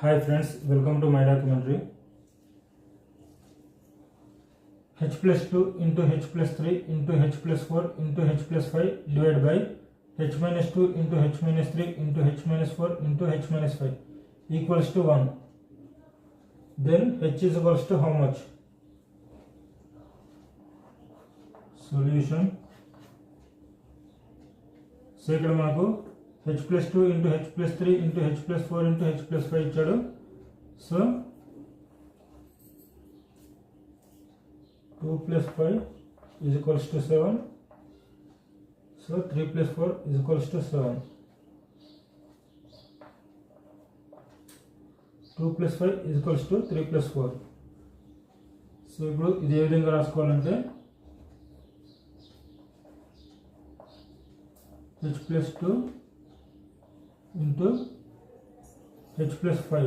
Hi friends, welcome to my documentary. H plus 2 into H plus 3 into H plus 4 into H plus 5 divided by H minus 2 into H minus 3 into H minus 4 into H minus 5 equals to 1. Then H is equals to how much? Solution. So ఇక్కడ మనకు H plus 2 into H plus 3 into H plus 4 into H plus 5 ఇచ్చాడు. So 2 plus 5 is equals to 7. So 3 plus 4 is equals to 7. 2 plus 5 is equals to 3 plus 4. So ఇప్పుడు ఇది ఏ విధంగా రాసుకోవాలంటే H plus 2 into H plus 5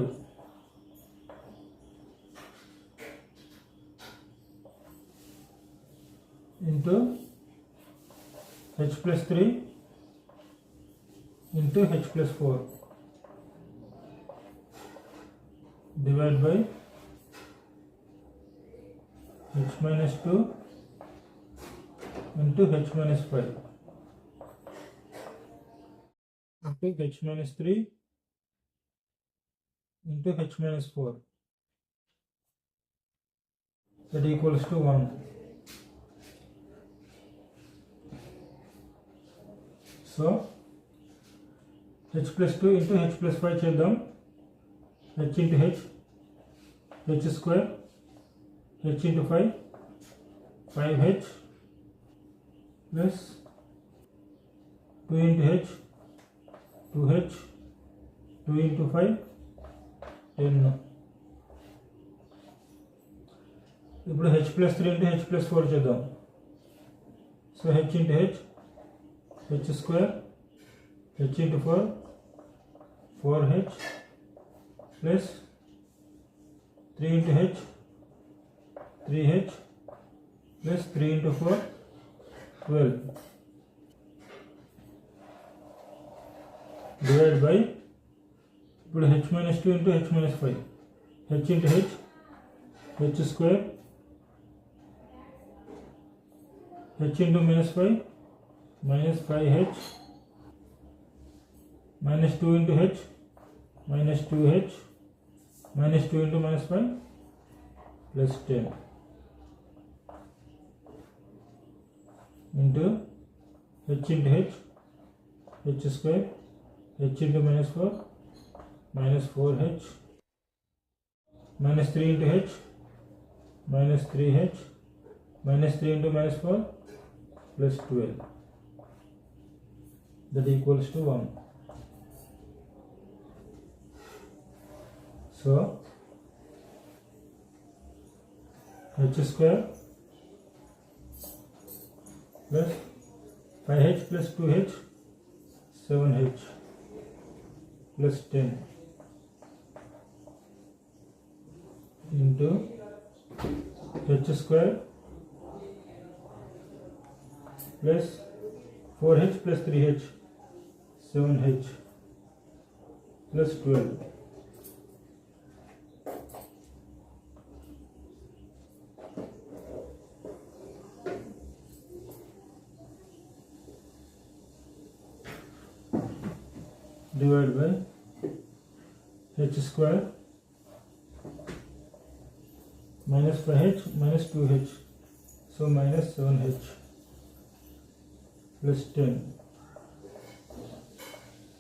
into H plus 3 into H plus 4 divided by H minus 2 into H minus 5 into H minus 3 into H minus 4 that equals to 1. So H plus 2 into H plus 5 చేద్దాం. H into H, H square, H into 5, 5H plus 2 into H, 2H, 2 into 5, 10. ఇప్పుడు H plus 3 into H plus 4 చేద్దాం. So H into H, H square, H into 4, 4H plus 3 into H, 3H plus 3 into 4, 12 divided by ఇప్పుడు H minus 2 into H minus 5, H into H, H square, H into minus 5, minus 5H, minus 2 into H, minus 2H, minus 2 into minus 5, plus 10 into H into H, H square, H into minus 4, minus 4H, minus 3 into H, minus 3H, minus 3 into minus 4, plus 12. That equals to 1. So H square plus 5H plus 2H, 7H plus 10 into H square plus 4H plus 3H, 7H plus 12 divided by H square minus 5H minus 2H, so minus 7H plus 10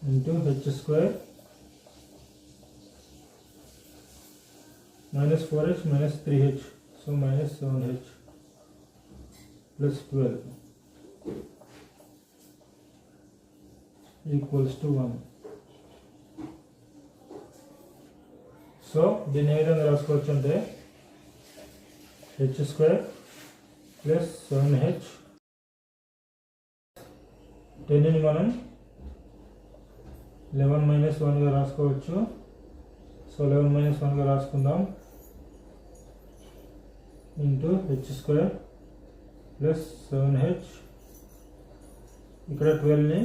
into H square minus 4H minus 3H, so minus 7H plus 12 equals to 1. So దీన్ని ఏ విధంగా రాసుకోవచ్చు అంటే H square plus 7H 10ని మనం 11 minus 1గా రాసుకోవచ్చు. So 11 minus 1గా రాసుకుందాం into H square plus 7H, ఇక్కడ 12ని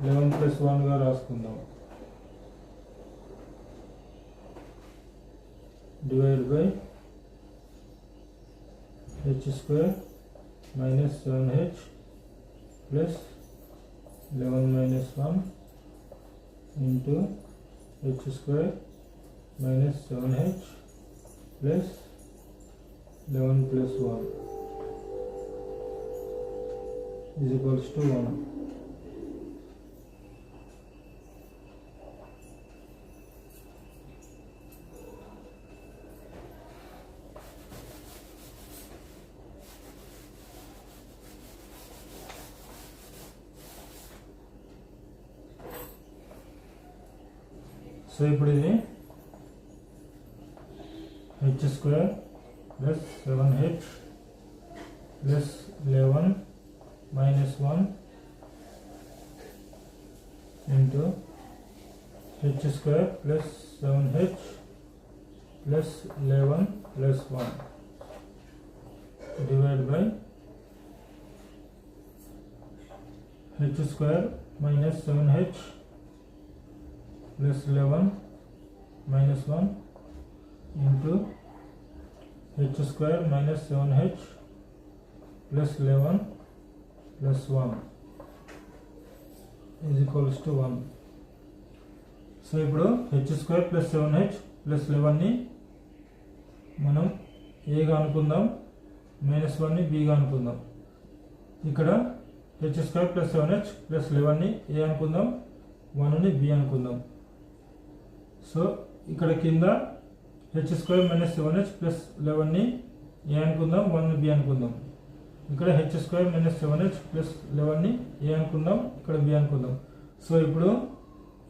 11 plus 1గా రాసుకుందాం. divided by h square minus 7h plus 11 minus 1 into h square minus 7h plus 11 plus 1 is equals to 1. So ఇప్పుడు ఇది h square plus 7h plus 11 minus 1 into h square plus 7h plus 11 plus 1 divided by h square minus 7h plus 11 minus 1 into h square minus 7h plus 11 plus 1 is equals to 1. So ఇప్పుడు h square plus 7h plus 11 ని మనం a గా అనుకుందాం, minus 1 ని b గా అనుకుందాం. ఇక్కడ h square plus 7h plus 11 ని a అనుకుందాం, 1 ని b అనుకుందాం. సో ఇక్కడ కింద h square minus 7h plus 11 ని a అనుకుందాం, 1 ని b అనుకుందాం. ఇక్కడ h square minus 7h plus 11 ని a అనుకుందాం, ఇక్కడ b అనుకుందాం. సో ఇప్పుడు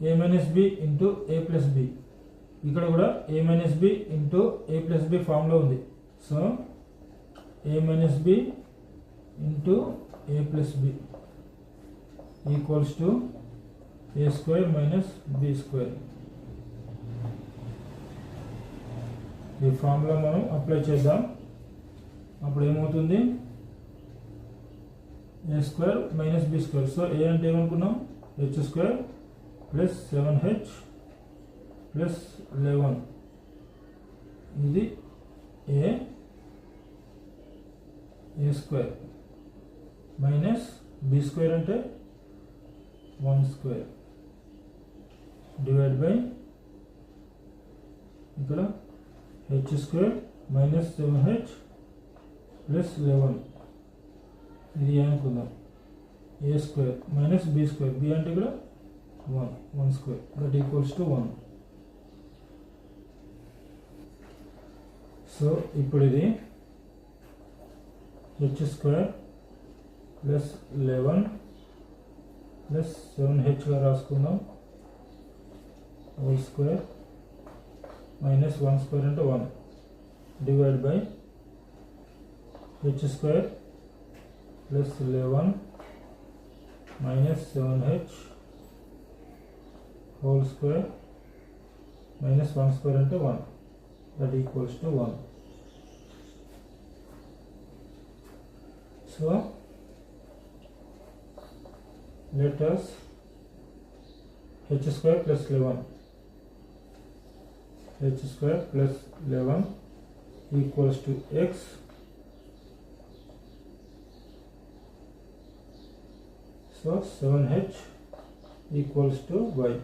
a minus b into a plus b, ఇక్కడ కూడా a minus b into a plus b ఫామ్లో ఉంది. So a minus b into a plus b equals to a square minus b square. ఈ formula మనం apply చేద్దాం. అప్పుడు ఏమవుతుంది, a square minus b square. So a అంటే ఏమనుకున్నాం, h square plus 7h plus 11, ఇది a square minus b square అంటే 1 square divided by ఇక్కడ h square minus 7h plus 11, ఇది అనుకుందాం a square minus b square, b అంటే ఇక్కడ 1 square, that equals to 1. So ఇప్పుడు ఇది h square plus 11 plus 7h గా రాసుకుందాం, whole square minus 1 square into 1 divided by h square plus 11 minus 7h whole square minus 1 square into 1, that equals to 1. So let us h square plus 11, h square plus 11 equals to x so 7h equals to y.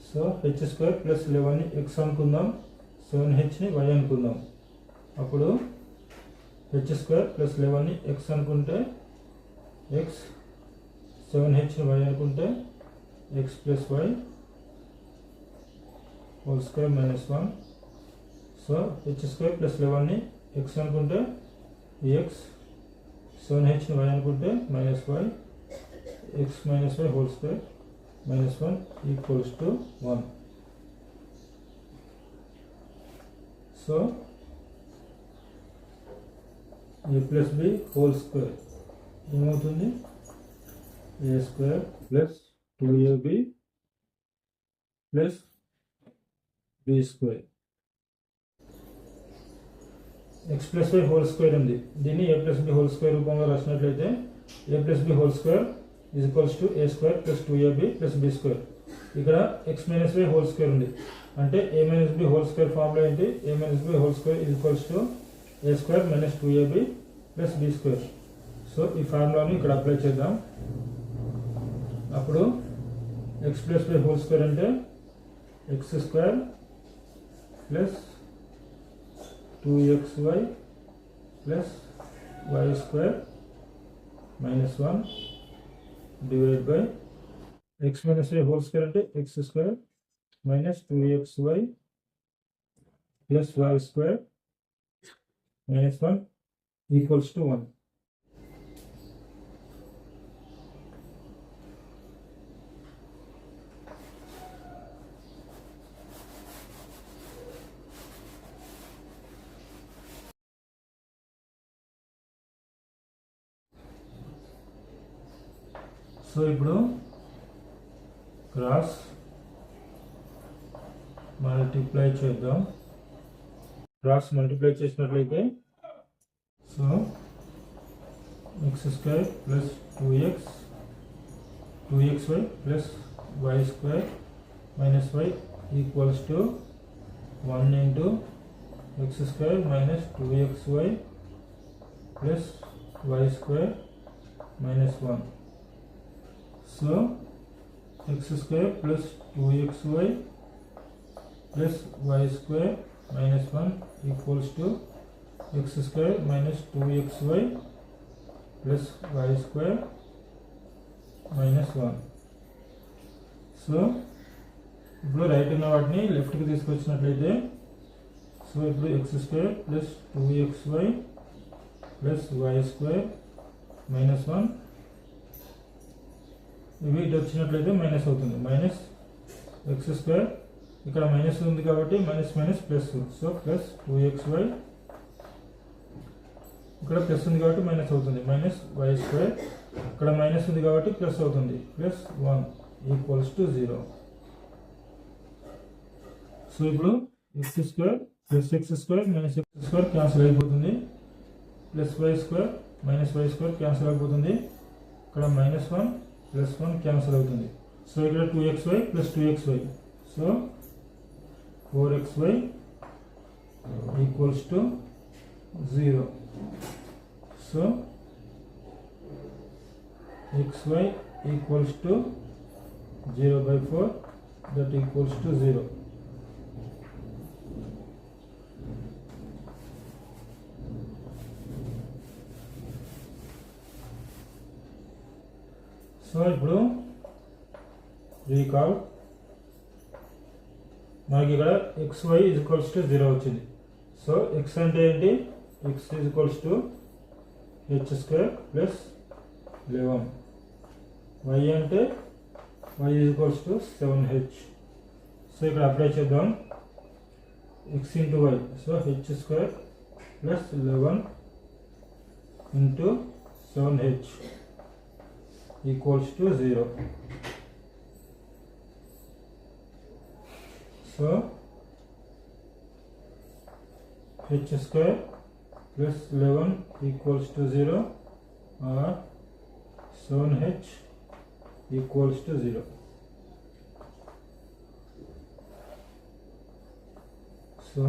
So h square plus 11 ని x అనుకుందాం, 7h ని y అనుకుందాం. అప్పుడు h square plus 11 ని x అనుకుంటే x, 7h ని y అనుకుంటే x plus y whole square minus 1. సో h square plus 11 ని x అనుకుంటే x, 7h ని y అనుకుంటే minus y, x minus y whole square minus 1 equals to 1. So a plus b whole square ఏమవుతుంది, a square plus 2ab plus b square, x plus y whole square ఉంది. దీన్ని a plus b whole square రూపంలో రాసినట్లయితే a plus b whole square is equals to a square plus 2ab plus b square. ఇక్కడ x minus y whole square ఉంది, అంటే a minus b whole square formula ఏంటి, a minus b whole square equals to a square minus 2ab plus b square. So ఈ ఫార్ములాని ఇక్కడ apply చేద్దాం. అప్పుడు x plus y whole square అంటే x square plus 2xy plus y square minus 1 divide by x minus y whole square అంటే x square minus 2xy plus y square minus 1 equals to 1. So ఇప్పుడు cross multiply చేద్దాం. Cross multiply చేసినట్లయితే so X square plus 2xy plus y square minus y equals to 1 into X square minus 2xy plus y square minus 1. So x square plus 2xy plus y square minus 1 equals to x square minus 2xy plus y square minus 1. So ఇప్పుడు right ఉన్న వాటిని లెఫ్ట్కి తీసుకొచ్చినట్లయితే so ఇప్పుడు x square plus 2xy plus y square minus 1 ఇవి ఇటు వచ్చినట్లయితే minus అవుతుంది, minus x square ఇక్కడ మైనస్ ఉంది కాబట్టి minus minus plus, so plus 2xy ఇక్కడ ప్లస్ ఉంది కాబట్టి మైనస్ అవుతుంది, మైనస్ y స్క్వేర్ ఇక్కడ మైనస్ ఉంది కాబట్టి ప్లస్ అవుతుంది, ప్లస్ 1 ఈక్వల్స్ టు 0. సో ఇప్పుడు x square plus x square minus x square cancel అయిపోతుంది, plus y square minus y square cancel అయిపోతుంది, ఇక్కడ మైనస్ 1 ప్లస్ 1 క్యాన్సిల్ అవుతుంది. సో ఇక్కడ 2xy plus 2xy, so 4xy equals to 0. So xy equals to 0/4 that equals to 0. So ఇప్పుడు recall మనకి ఇక్కడ xy equals to 0 వచ్చింది. So x అంటే ఏంటి, x equals to h square plus 11, y అంటే y equals to 7h. So ఇక్కడ apply చేద్దాం x into y, so h square plus 11 into 7h equals to 0. So h square plus 11 equals to 0 or 7h equals to 0. So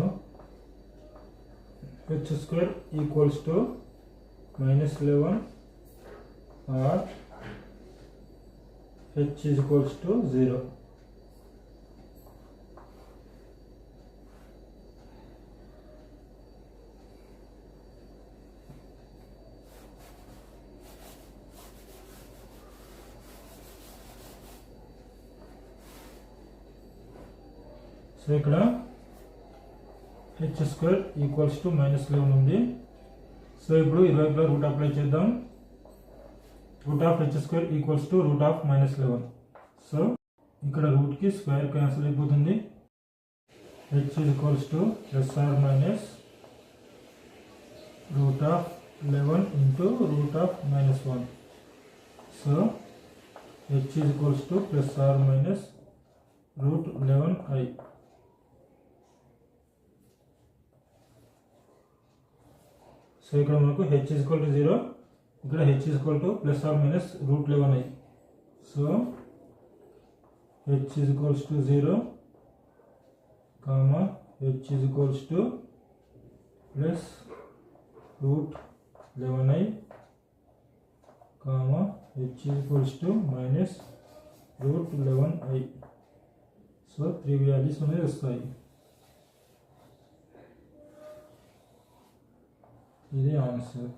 h square equals to minus 11 or h is equals to 0. సో ఇక్కడ h square equals to minus 11 ఉంది. సో ఇప్పుడు ఇరువైపులా root apply చేద్దాం. Root of h square equals to root of minus 11. సో ఇక్కడ రూట్కి స్క్వేర్ క్యాన్సిల్ అయిపోతుంది, h is equals to plus or minus root of 11 into root of minus 1. సో h is equals to plus or minus root 11i. సో ఇక్కడ మనకు h is equal to 0, ఇక్కడ h is equal to plus or minus root 11i. సో h is equals to 0, comma h is equals to plus root 11i, comma h is equals to minus root 11i. So 3 values అనేవి వస్తాయి. ఇది answer.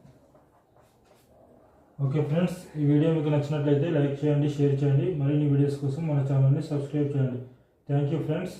Okay friends, ఈ video మీకు నచ్చినట్లయితే like చేయండి, share చేయండి. మరిన్ని వీడియోస్ కోసం మన ఛానల్ని సబ్స్క్రైబ్ చేయండి. Thank you friends.